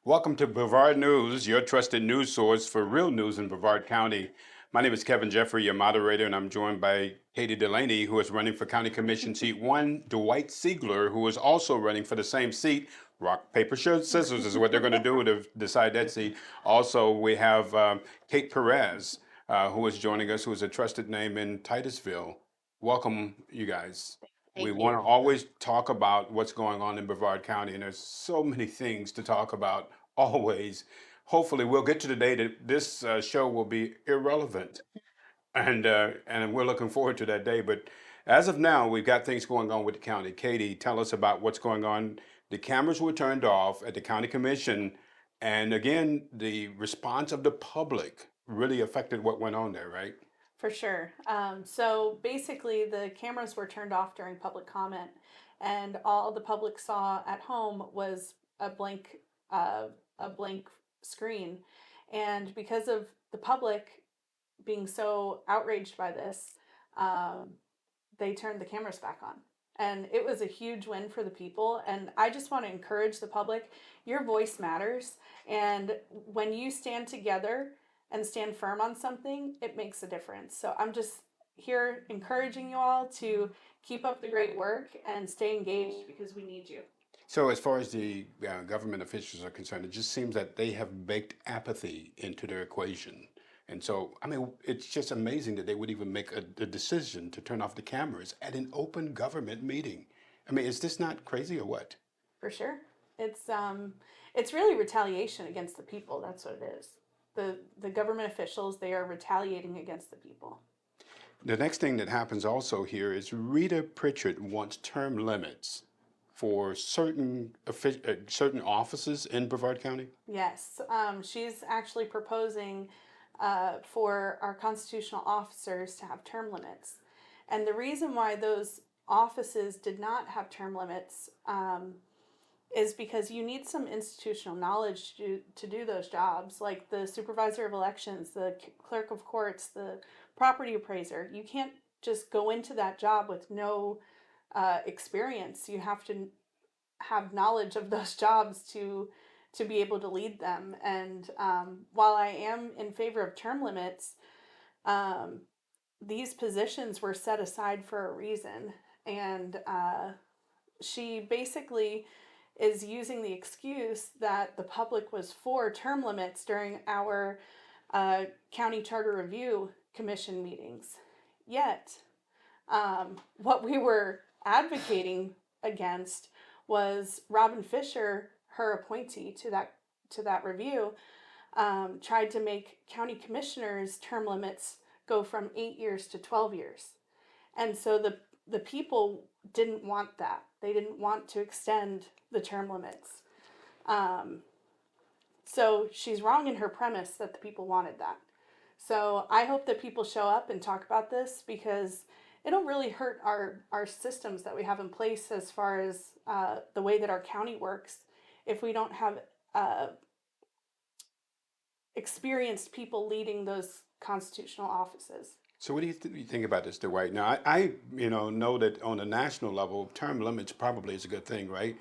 Welcome to Brevard News, your trusted news source for real news in Brevard County. My name is Kevin Jeffrey, your moderator, and I'm joined by Katie Delaney, who is running for County Commission Seat 1, Dwight Siegler, who is also running for the same seat. Rock, paper, scissors is what they're going to do to decide that seat. Also, we have Kate Perez, who is joining us, who is a trusted name in Titusville. Welcome, you guys. We Thank want you. to always talk about what's going on in Brevard County, and there's so many things to talk about always. Hopefully, we'll get to the day that this show will be irrelevant, and we're looking forward to that day. But as of now, we've got things going on with the county. Katie, tell us about what's going on. The cameras were turned off at the county commission, and again, the response of the public really affected what went on there, right? For sure. So basically, the cameras were turned off during public comment, and all the public saw at home was uh, a blank screen. And because of the public being so outraged by this, um, they turned the cameras back on. And it was a huge win for the people. And I just want to encourage the public, your voice matters. And when you stand together and stand firm on something, it makes a difference. So I'm just here encouraging you all to keep up the great work and stay engaged because we need you. So, as far as the government officials are concerned, it just seems that they have baked apathy into their equation. And so, I mean, it's just amazing that they would even make a decision to turn off the cameras at an open government meeting. I mean, is this not crazy or what? For sure. It's really retaliation against the people. That's what it is. The government officials, they are retaliating against the people. The next thing that happens also here is Rita Pritchard wants term limits for certain offices in Brevard County. Yes, she's actually proposing for our constitutional officers to have term limits. And the reason why those offices did not have term limits is because you need some institutional knowledge to do those jobs, like the supervisor of elections, the clerk of courts, the property appraiser. You can't just go into that job with no experience. You have to have knowledge of those jobs to be able to lead them. And while I am in favor of term limits, um, these positions were set aside for a reason. And she basically is using the excuse that the public was for term limits during our county charter review commission meetings. Yet, what we were advocating against was Robin Fisher, her appointee to that review, tried to make county commissioners' term limits go from 8 years to 12 years, and so the people didn't want that. They didn't want to extend the term limits. Um, so she's wrong in her premise that the people wanted that. So I hope that people show up and talk about this because it'll really hurt our systems that we have in place as far as the way that our county works if we don't have uh, experienced people leading those constitutional offices. So what do you think about this, Dwight? Now, I know that on a national level, term limits probably is a good thing, right?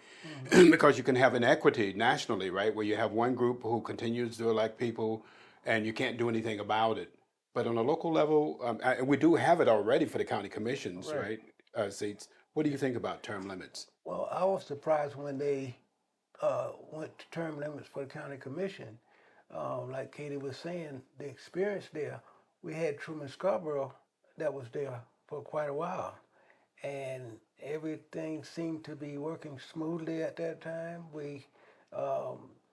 Mhm. Because you can have inequity nationally, right? Where you have one group who continues to elect people and you can't do anything about it. But on a local level, we do have it already for the county commissions, Right. right? Seats. What do you think about term limits? Well, I was surprised when they went to term limits for the county commission. Like Katie was saying, the experience there, we had Truman Scarborough that was there for quite a while, and everything seemed to be working smoothly at that time.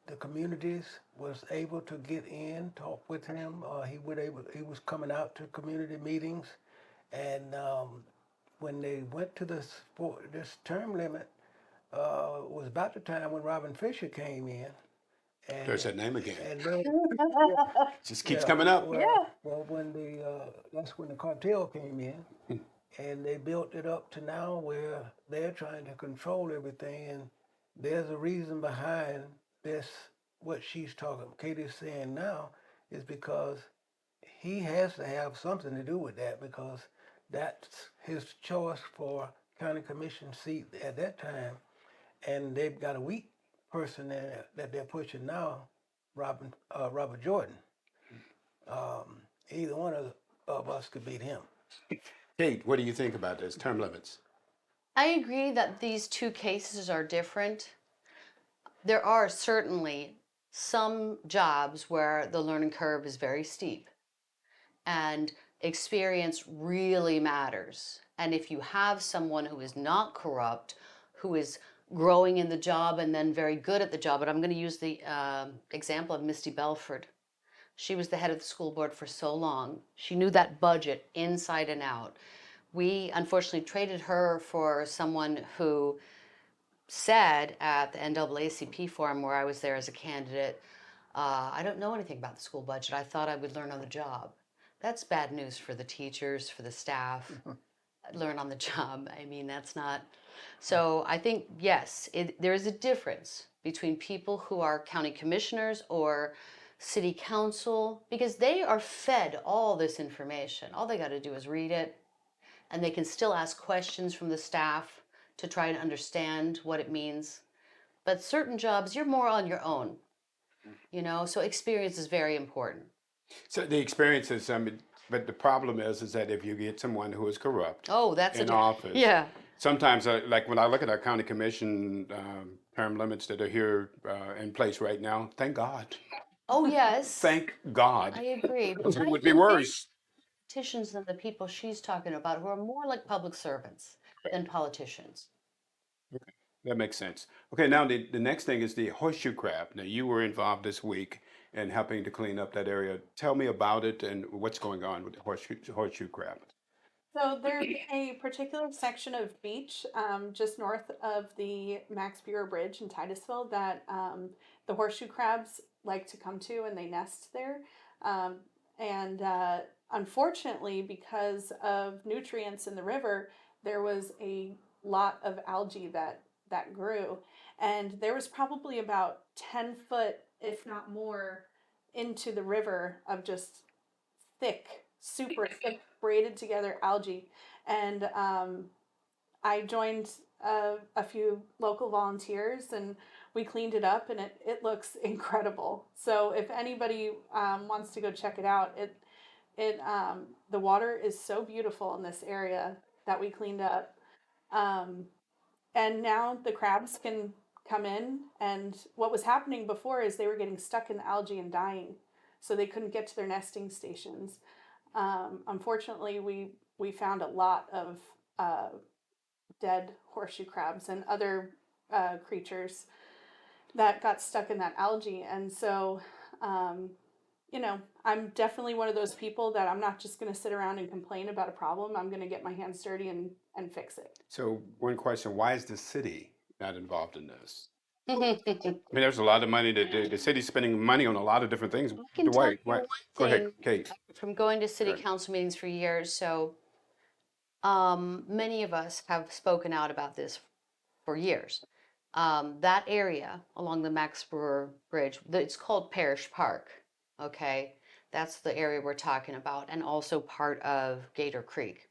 The communities was able to get in, talk with him. He was coming out to community meetings, and when they went to this term limit, was about the time when Robin Fisher came in, and There's that name again. and then Just keeps yeah, coming up. Yeah. well, when that's when the cartel came in, and they built it up to now where they're trying to control everything, and there's a reason behind this. What she's talking, Katie's saying now, is because he has to have something to do with that because that's his choice for county commission seat at that time, and they've got a week person that they're pushing now, Robert Jordan. Either one of us could beat him. Kate, what do you think about this term limits? I agree that these two cases are different. There are certainly some jobs where the learning curve is very steep and experience really matters. And if you have someone who is not corrupt, who is growing in the job and then very good at the job, but I'm going to use the example of Misty Belford. She was the head of the school board for so long. She knew that budget inside and out. We unfortunately traded her for someone who said at the NAACP forum where I was there as a candidate, I don't know anything about the school budget. I thought I would learn on the job. That's bad news for the teachers, for the staff. Learn on the job. I mean, that's not. So I think, yes, there is a difference between people who are county commissioners or city council because they are fed all this information. All they got to do is read it, and they can still ask questions from the staff to try and understand what it means. But certain jobs, you're more on your own, so experience is very important. So the experiences, but the problem is that if you get someone who is corrupt Oh, that's in office, yeah. sometimes, like when I look at our county commission term limits that are here in place right now, thank God. Oh, yes. Thank God. I agree. But It I would be think worse. politicians than the people she's talking about who are more like public servants than politicians. That makes sense. Okay, now the next thing is the horseshoe crab. Now you were involved this week in helping to clean up that area. Tell me about it and what's going on with the horseshoe crab. So there's a particular section of beach just north of the Max Bureau Bridge in Titusville that the horseshoe crabs like to come to, and they nest there. Um, and Unfortunately, because of nutrients in the river, there was a lot of algae that grew, and there was probably about 10 foot, if not more, into the river of just thick, super thick, braided together algae. And I joined a few local volunteers and we cleaned it up, and it looks incredible. So if anybody wants to go check it out, the water is so beautiful in this area that we cleaned up. Um, and now the crabs can come in, and what was happening before is they were getting stuck in the algae and dying, so they couldn't get to their nesting stations. Unfortunately, we found a lot of dead horseshoe crabs and other creatures that got stuck in that algae. And so, um, I'm definitely one of those people that I'm not just going to sit around and complain about a problem. I'm going to get my hands dirty and fix it. So one question, why is the city not involved in this? I I mean, there's a lot of money that the city's spending money on a lot of different things. can tell you Why? one Go ahead, thing Kate. from going to city Good. council meetings for years. So many of us have spoken out about this for years. That area along the Max Brewer Bridge, it's called Parish Park, okay? That's the area we're talking about, and also part of Gator Creek.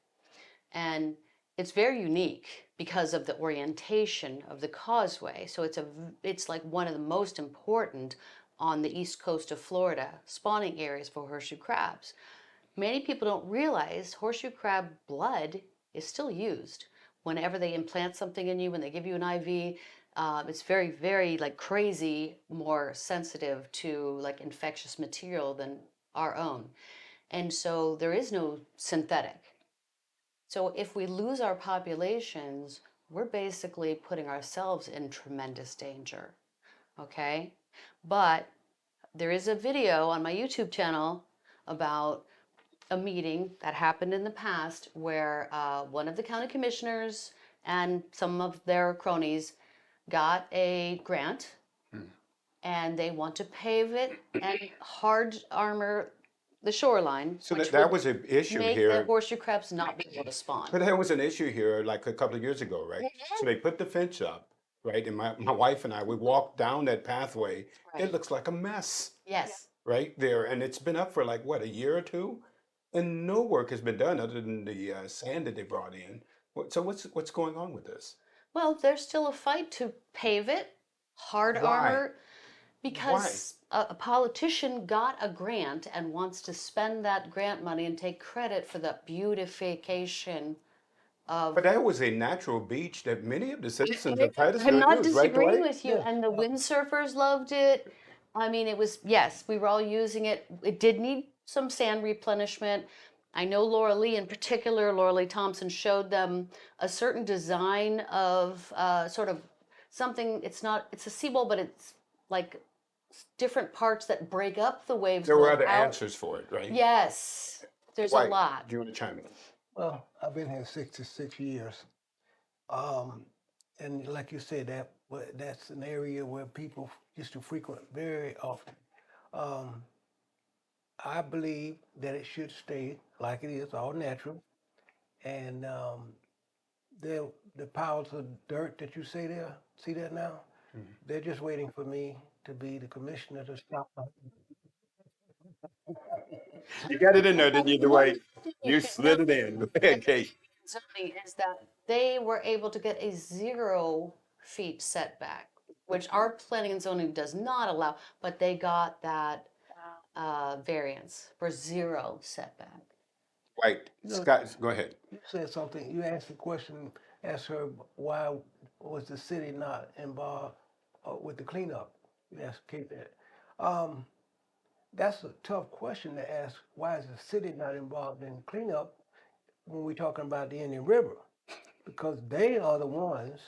And it's very unique because of the orientation of the causeway. So it's like one of the most important on the east coast of Florida spawning areas for horseshoe crabs. Many people don't realize horseshoe crab blood is still used whenever they implant something in you, when they give you an IV. It's very, very like crazy more sensitive to like infectious material than our own. And so there is no synthetic. So if we lose our populations, we're basically putting ourselves in tremendous danger. Okay? But there is a video on my YouTube channel about a meeting that happened in the past where one of the county commissioners and some of their cronies got a grant and they want to pave it and hard armor the shoreline, So which that would was an issue make the here. horseshoe crabs not be able to spawn. But there was an issue here like a couple of years ago, right? So they put the fence up, right? And my wife and I, we walked down that pathway. Right. It looks like a mess Yes. right there. And it's been up for like, what, a year or two? And no work has been done other than the sand that they brought in. So what's going on with this? Well, there's still a fight to pave it. hard Why? armor Why? because a politician got a grant and wants to spend that grant money and take credit for the beautification of. But that was a natural beach that many of the citizens I, of I'm Titusville not used, right, disagreeing Dwight? with you, Yes. and the windsurfers loved it. I mean, it was, yes, we were all using it. It did need some sand replenishment. I know Laura Lee in particular, Laura Lee Thompson showed them a certain design of sort of something. It's a seawall, but it's like different parts that break up the waves There were going other out. answers for it, right? Yes, there's a Dwight, lot. do you want to chime in? Well, I've been here 66 years. Um, and like you said, that's an area where people used to frequent very often. Um, I believe that it should stay like it is, all natural. And the piles of dirt that you see there now, they're just waiting for me to be the commissioner to stop them. You got it in there, didn't you, One Dwight? thing you You should know slid it in. Go ahead, Kate. zoning is that they were able to get a 0 feet setback, which our planning and zoning does not allow, but they got that variance for 0 setback. Dwight, You know, Scott, go ahead. you said something. You asked the question, asked her why was the city not involved with the cleanup? You asked Kate that. Um, that's a tough question to ask. Why is the city not involved in cleanup when we're talking about the Indian River? Because they are the ones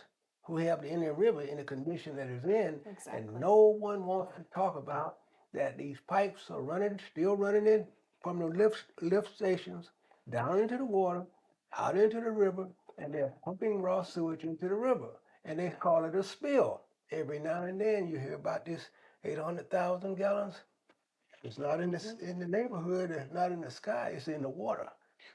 who have the Indian River in the condition that it's in, Exactly. and no one wants to talk about that these pipes are still running in from the lift stations down into the water, out into the river, and they're pumping raw sewage into the river, and they call it a spill. Every now and then you hear about this 800,000 gallons. It's not in the neighborhood. It's not in the sky. It's in the water,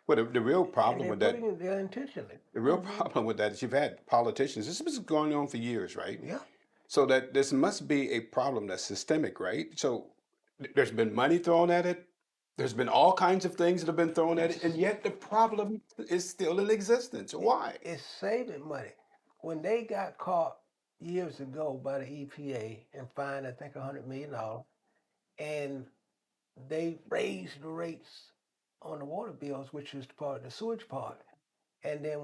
Well, the real and problem they're with that, putting it there intentionally. the real problem with that is you've had politicians. This has been going on for years, right? Yeah. So that this must be a problem that's systemic, right? So there's been money thrown at it. There's been all kinds of things that have been thrown at it, and yet the problem is still in existence. Why? It's saving money. When they got caught years ago by the EPA and fined, I think, $100 million, and they raised the rates on the water bills, which is part of the sewage part. And then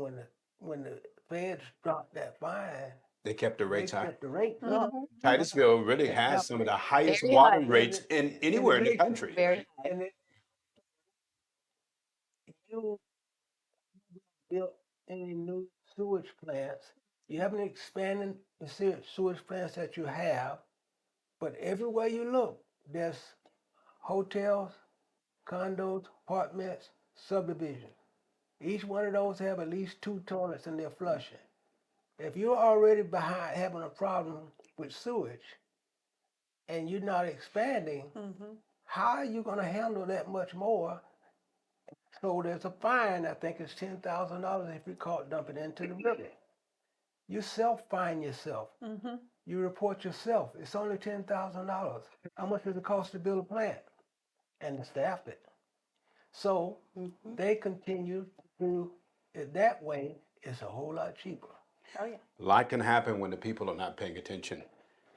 when the feds dropped that fine, They kept the they rates high. kept the rates up. Titusville really And has now, some of the highest Very water high. rates in anywhere in the big, country. Very high. and then you built any new sewage plants. You haven't expanded the sewage plants that you have. But everywhere you look, there's hotels, condos, apartments, subdivisions. Each one of those have at least 2 toilets and they're flushing. If you're already behind having a problem with sewage and you're not expanding, how are you going to handle that much more? So there's a fine, I think it's $10,000 if you're caught dumping into the river. You self-fine yourself. You report yourself. It's only $10,000. How much does it cost to build a plant and to staff it? So they continue to do it that way. It's a whole lot cheaper. Oh yeah. A lot can happen when the people are not paying attention.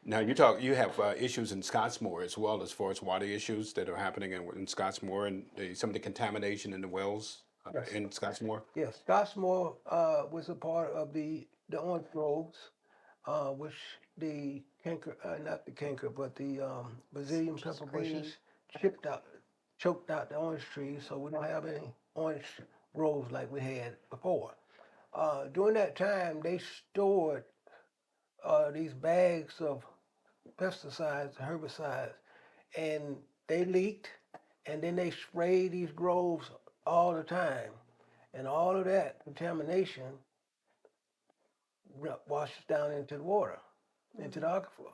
Now you have issues in Scottsmore as well as far as water issues that are happening in Scottsmore and some of the contamination in the wells Yes. in Scottsmore. Yes, Scottsmore was a part of the orange groves, which the canker, not the canker, but the Brazilian pepper bushes greening. choked out the orange trees, so we don't have any orange groves like we had before. During that time, they stored these bags of pesticides, herbicides, and they leaked, and then they sprayed these groves all the time, and all of that contamination washes down into the water, into the aquifer.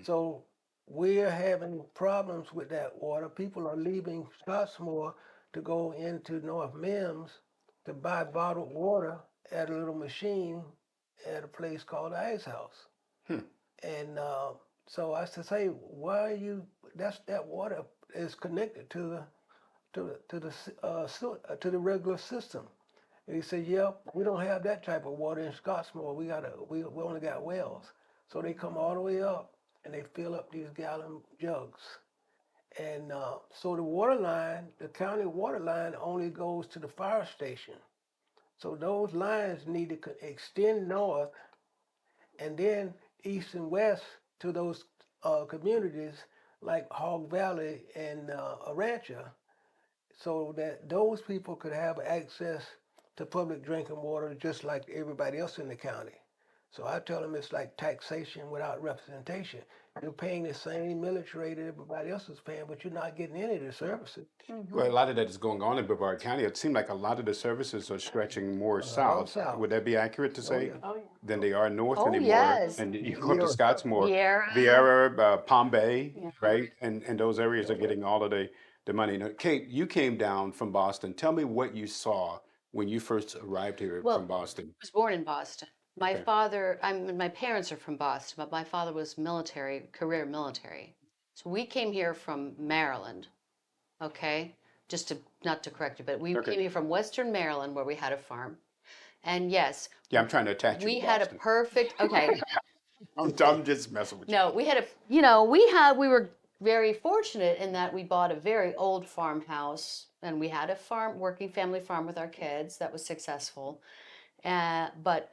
So we're having problems with that water. People are leaving Scottsmore to go into North Mims to buy bottled water at a little machine at a place called the Ice House. And so I said, say, why are you? That water is connected to the regular system. And he said, yeah, we don't have that type of water in Scottsmore. We only got wells. So they come all the way up and they fill up these gallon jugs. And so the water line, the county water line only goes to the fire station. So those lines need to extend north and then east and west to those communities like Hog Valley and Arancha, so that those people could have access to public drinking water just like everybody else in the county. So I tell them it's like taxation without representation. You're paying the same millage rate that everybody else is paying, but you're not getting any of the services. Well, a lot of that is going on in Brevard County. It seemed like a lot of the services are stretching more All south. south. Would that be accurate to Oh say? yeah. Oh yeah. Than they are north Oh, anymore? yes. And you go up to Yeah. Scottsmore, Vieira. Vieira, Palm Bay, Yeah. right? And those areas are getting all of the money. Now, Kate, you came down from Boston. Tell me what you saw when you first arrived here Well, from Boston. I was born in Boston. My Okay. father, my parents are from Boston, but my father was military, career military. So we came here from Maryland, okay? Just to, not to correct you, but we Okay. came here from Western Maryland where we had a farm. And yes, Yeah, I'm trying to attach you we to had a Boston. perfect, okay, I'm just messing with you. no, we had a, we were very fortunate in that we bought a very old farmhouse and we had a farm, working family farm with our kids that was successful. But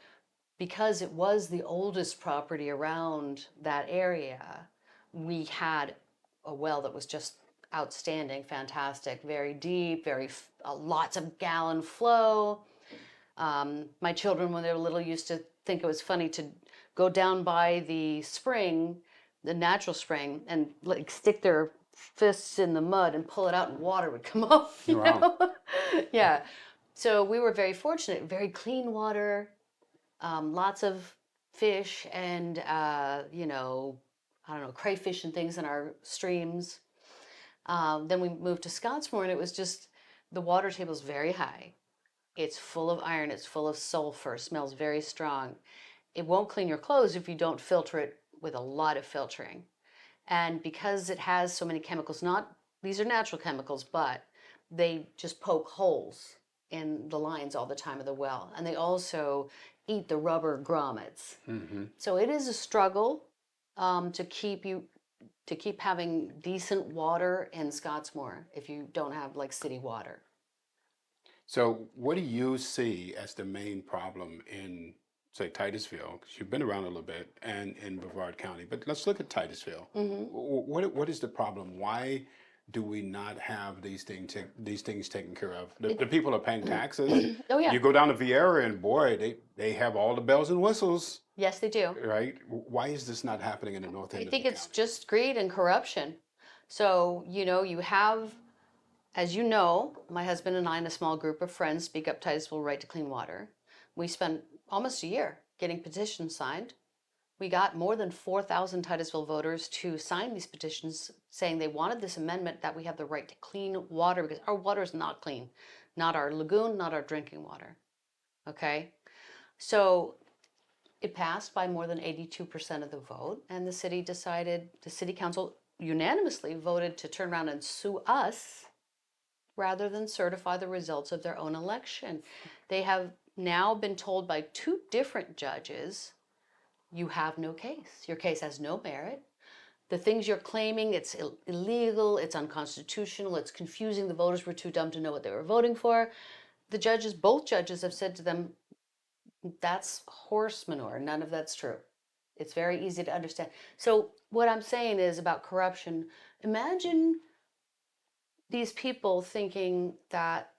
because it was the oldest property around that area, we had a well that was just outstanding, fantastic, very deep, lots of gallon flow. My children, when they were little, used to think it was funny to go down by the spring, the natural spring, and like stick their fists in the mud and pull it out, and water would come up. You Wow. know? Yeah. So we were very fortunate, very clean water, lots of fish, and I don't know, crayfish and things in our streams. Then we moved to Scottsmore, and it was just the water table is very high. It's full of iron, it's full of sulfur, smells very strong. It won't clean your clothes if you don't filter it with a lot of filtering. And because it has so many chemicals, not these are natural chemicals, but they just poke holes in the lines all the time of the well. And they also eat the rubber grommets. Hmm. So it is a struggle to keep having decent water in Scottsmore if you don't have like city water. So, what do you see as the main problem in, say, Titusville? Because you've been around a little bit, and in Brevard County. But let's look at Titusville. What is the problem? Why do we not have these things taken care of? The people are paying taxes. Oh yeah, You go down to Vieira, and boy, they have all the bells and whistles, yes they do. right? Why is this not happening in the north I end of think the it's county? just greed and corruption. So, you have, as you know, my husband and I and a small group of friends speak up Titusville right to clean water. We spent almost a year getting petitions signed. We got more than 4,000 Titusville voters to sign these petitions saying they wanted this amendment that we have the right to clean water because our water is not clean. Not our lagoon, not our drinking water. Okay? So it passed by more than 82% of the vote, and the city council unanimously voted to turn around and sue us rather than certify the results of their own election. They have now been told by two different judges, you have no case. Your case has no merit. The things you're claiming, it's illegal, it's unconstitutional, it's confusing. The voters were too dumb to know what they were voting for. Both judges have said to them, that's horse manure. None of that's true. It's very easy to understand. So what I'm saying is about corruption. Imagine these people thinking that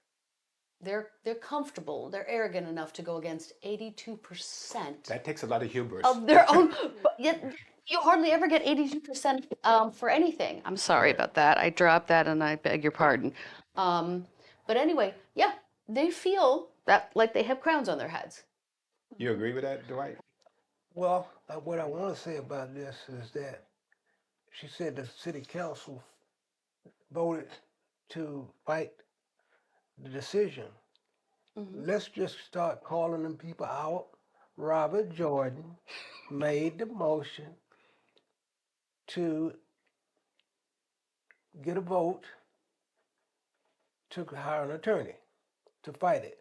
they're comfortable, they're arrogant enough to go against 82% That takes a lot of hubris. of their own. But yet you hardly ever get 82% for anything. I'm sorry Right. about that. I dropped that, and I beg your pardon. But anyway, yeah, they feel that like they have crowns on their heads. You agree with that, Dwight? Well, what I want to say about this is that she said the city council voted to fight the decision. Let's just start calling them people out. Robert Jordan made the motion to get a vote to hire an attorney to fight it.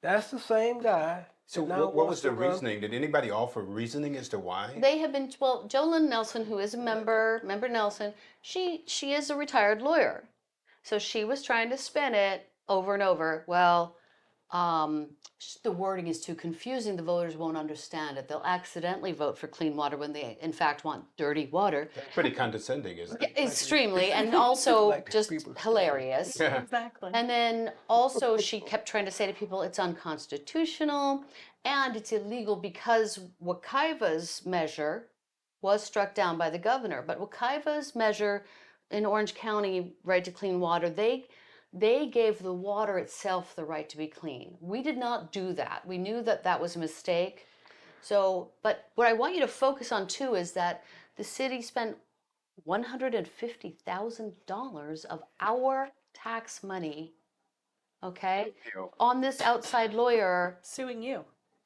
That's the same guy So now what wants was to the run. reasoning? Did anybody offer reasoning as to why? They have been, well, Jolyn Nelson, who is a member Nelson, she is a retired lawyer. So she was trying to spin it over and over. Well, the wording is too confusing. The voters won't understand it. They'll accidentally vote for clean water when they, in fact, want dirty water. That's pretty condescending, isn't it? Extremely, and also Like just people- hilarious. Exactly. And then also, she kept trying to say to people it's unconstitutional and it's illegal because Wakaiva's measure was struck down by the governor. But Wakaiva's measure in Orange County, right to clean water, they gave the water itself the right to be clean. We did not do that. We knew that that was a mistake. So, but what I want you to focus on too is that the city spent $150,000 of our tax money, okay, on this outside lawyer Suing you.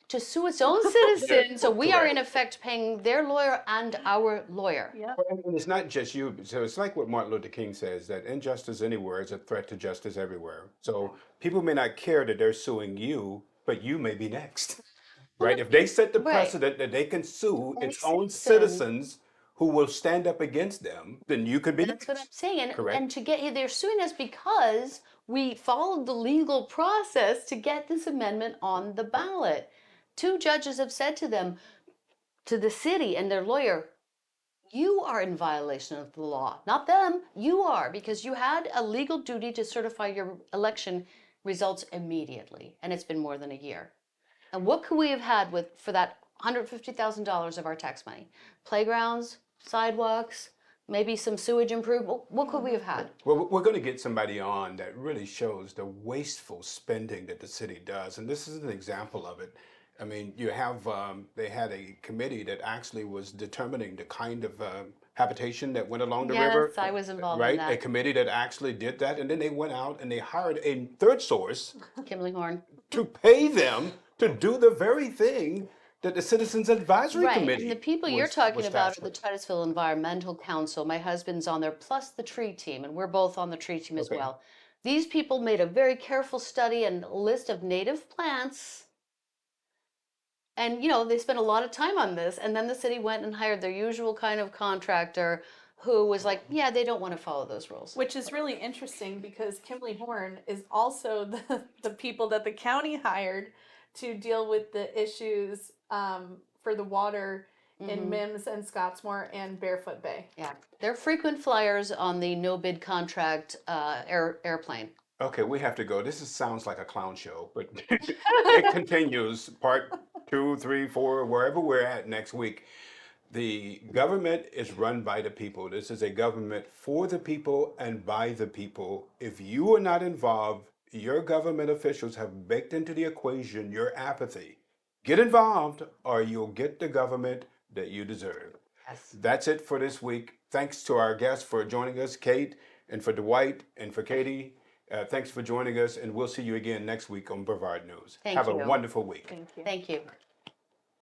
to sue its own citizens. So we are correct. in effect paying their lawyer and our lawyer. Yep. Well, and it's not just you. So it's like what Martin Luther King says, that injustice anywhere is a threat to justice everywhere. So people may not care that they're suing you, but you may be next. Right? If they set the Right. precedent that they can sue Any its own citizen- citizens who will stand up against them, then you could be That's what I'm next. saying. And, Correct. and to get here, they're suing us because we followed the legal process to get this amendment on the ballot. Two judges have said to them, to the city and their lawyer, you are in violation of the law, not them. You are, because you had a legal duty to certify your election results immediately, and it's been more than a year. And what could we have had with for that $150,000 of our tax money? Playgrounds, sidewalks, maybe some sewage improvement. What could we have had? Well, we're going to get somebody on that really shows the wasteful spending that the city does, and this is an example of it. I mean, you have they had a committee that actually was determining the kind of habitation that went along the river. Yes, I was involved Right, in a that. committee that actually did that, and then they went out and they hired a third source Kimberly Horn. to pay them to do the very thing that the Citizens Advisory Right, Committee and the people you're was talking about tasked are the with. Titusville Environmental Council. My husband's on there, plus the tree team, and we're both on the tree team as Okay. well. These people made a very careful study and list of native plants. And, they spent a lot of time on this. And then the city went and hired their usual kind of contractor who was like, yeah, they don't want to follow those rules. Which is really interesting because Kimberly Horn is also the people that the county hired to deal with the issues for the water in Mims and Scottsmore and Barefoot Bay. Yeah, they're frequent flyers on the no bid contract airplane. Okay, we have to go. Sounds like a clown show, but it continues. Part 2, 3, 4, wherever we're at next week. The government is run by the people. This is a government for the people and by the people. If you are not involved, your government officials have baked into the equation your apathy. Get involved or you'll get the government that you deserve. Yes. That's it for this week. Thanks to our guests for joining us, Kate, and for Dwight, and for Katie. Thanks for joining us, and we'll see you again next week on Brevard News. Thank Have a you. wonderful week. Thank you. Thank you.